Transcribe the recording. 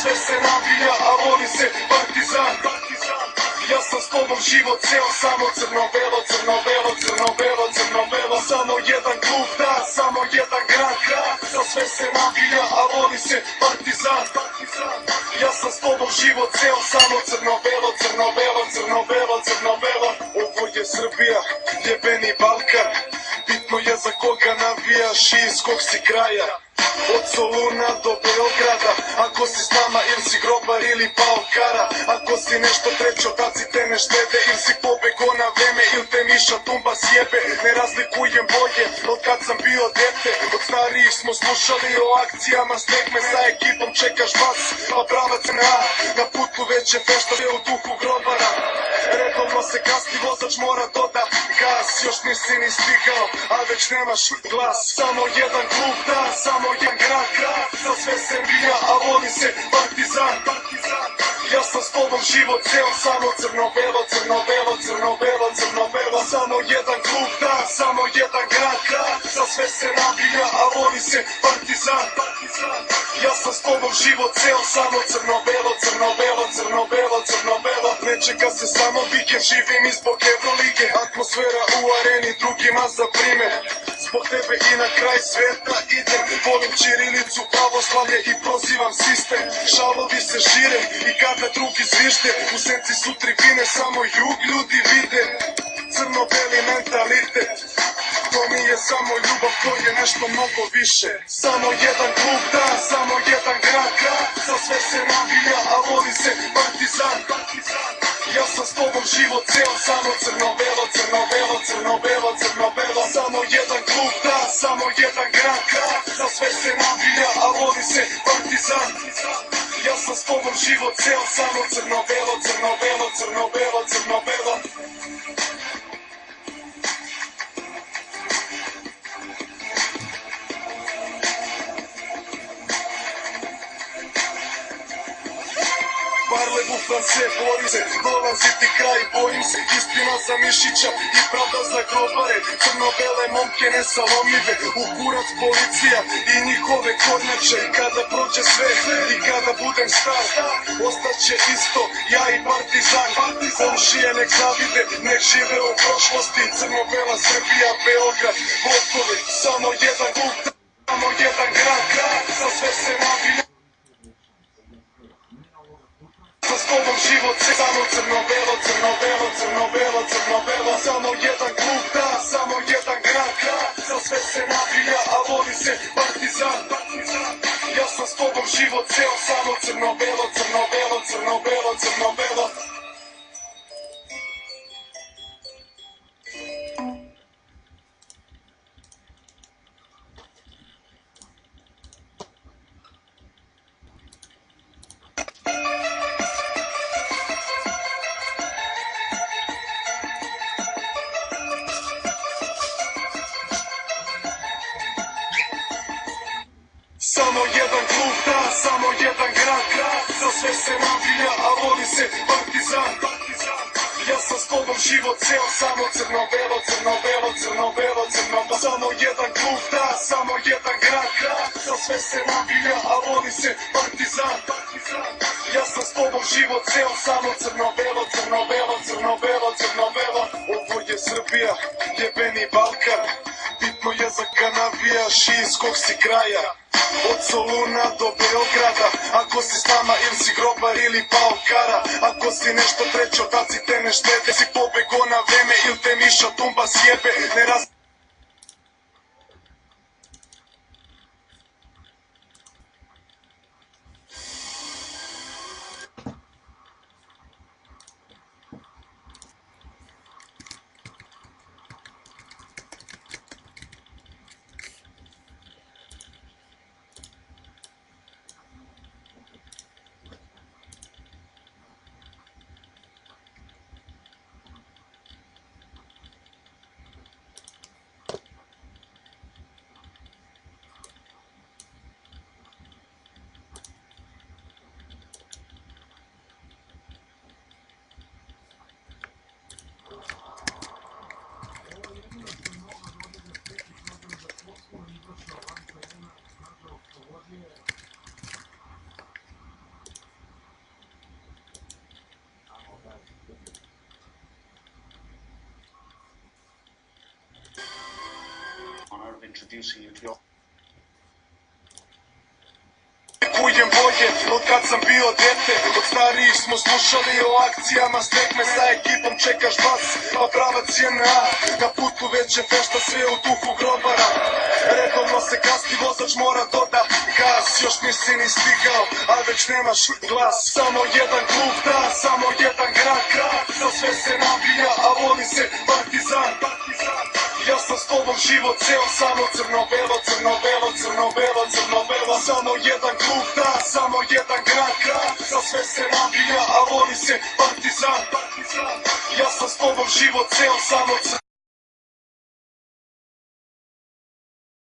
sve se navija, a voli se Partizan. Ja sam s tobom život ceo, samo crno-belo, crno-belo, crno-belo, crno-belo. Samo jedan klub, da, samo jedan grad, za sve se navija, a voli se Partizan. Ja sam s tobom život ceo, samo crno-belo, crno-belo, crno-belo, crno-belo. Ovo je Srbija, jebeni Balkan, bitno je za koga navijaš i iz kog si kraja. Od Soluna do Beograda, ako si s nama ili si grobar ili paokara. Ako si nešto trećo, taci te ne štede, ili si pobego na vreme ili te miša tumba sjebe. Ne razlikujem boje, od kad sam bio dete, od starijih smo slušali o akcijama stegme. Sa ekipom čekaš bas, pa pravac na putu već je fešta, sve u duhu grobara. Redovno se kasni, vozač mora doda gas, još nisi ni stigao, a već nemaš glas. Samo jedan klub, da, samo jedan grad, za sve se bija, a voli se Partizan. Ja sam s tobom život ceo, samo crno-belo, crno-belo, crno-belo, crno-belo. Samo jedan klub, da, samo jedan grad, za sve se nabija, a voli se Partizan. Ja sam s tobom život ceo, samo crno-belo, crno-belo, crno-belo, crno-belo. Ne čeka se samo vikend, živim i zbog Evrolige, atmosfera u areni drugima za primer. Zbog tebe i na kraj sveta idem, volim ćirilicu, pravoslavlje i prozivam sistem. Šalovi se šire i kada drugi zvište, u senci su tribine, samo jug ljudi vide. Crno-beli mentalitet, to nije samo ljubav, to je nešto mnogo više. Samo jedan klub, da, samo jedan grad, za sve se navija, a voli se Partizan. Ja sam s tobom život ceo, samo crno-belo, crno-belo, crno-belo, crno-belo. Samo jedan klub, da, samo jedan grad, za sve se navija, a voli se Partizan. Ja sam s tobom život ceo, samo crno-belo, crno-belo, crno-belo, crno-belo. Barle bufan se, bori se, dolazi ti kraj, bojim se. Istina za Mišića i pravda za grobare, crno-bele momke nesalomljive, u kurac policija i njihove kornjače. I kada prođe sve i kada budem star, ostaće isto, ja i Partizan. Komšije nek zavide, nek žive u prošlosti, crno-bela Srbija, Beograd, Vokovi. Samo jedan klub, samo jedan grad, za sve se navija. S tobom život se, samo crno-belo, crno-belo, crno-belo, crno-belo. Samo jedan klub, da, samo jedan grad, za sve se navija, a voli se Partizan. Ja sam s tobom život ceo, samo crno-belo, crno-belo, crno-belo, crno-belo. Samo jedan klub, da, samo jedan grad, za sve se navija, a voli se Partizan. Ja sam s tobom život ceo, samo crno-belo, crno-belo, crno-belo, crno-belo. Samo jedan klub, da, samo jedan grad, za sve se navija, a voli se Partizan. Ja sam s tobom život ceo, samo crno-belo, crno-belo, crno-belo, crno-belo. Ovo je Srbija, jebeni Balkan, bitno je za ka navijaš i iz kog si kraja. Od Soluna do Beograda, ako si s nama ili si grobar ili paokara. Ako si nešto trećo, taci te ne štede, si pobego na vreme ili te miša tumba sjebe. Ne introducing you to your Kujem boje, od kad sam bio dete. Od starijih smo slušali o akcijama stekme. Sa ekipom čekaš bas, pa pravac je na putu već je fešta, sve u duhu grobara. Redovno se kasni, vozač mora doda gas. Još nisi ni stigao, a već nemaš glas. Samo jedan klub da, samo jedan grad. Za sve se nabija, a voli se Partizan. Ja sam s tobom život ceo, samo crno-belo, crno-belo, crno-belo, crno-belo. Samo jedan klub da, samo jedan grad. Za sve se nabija, a voli se Partizan. Ja sam s tobom život ceo, samo crno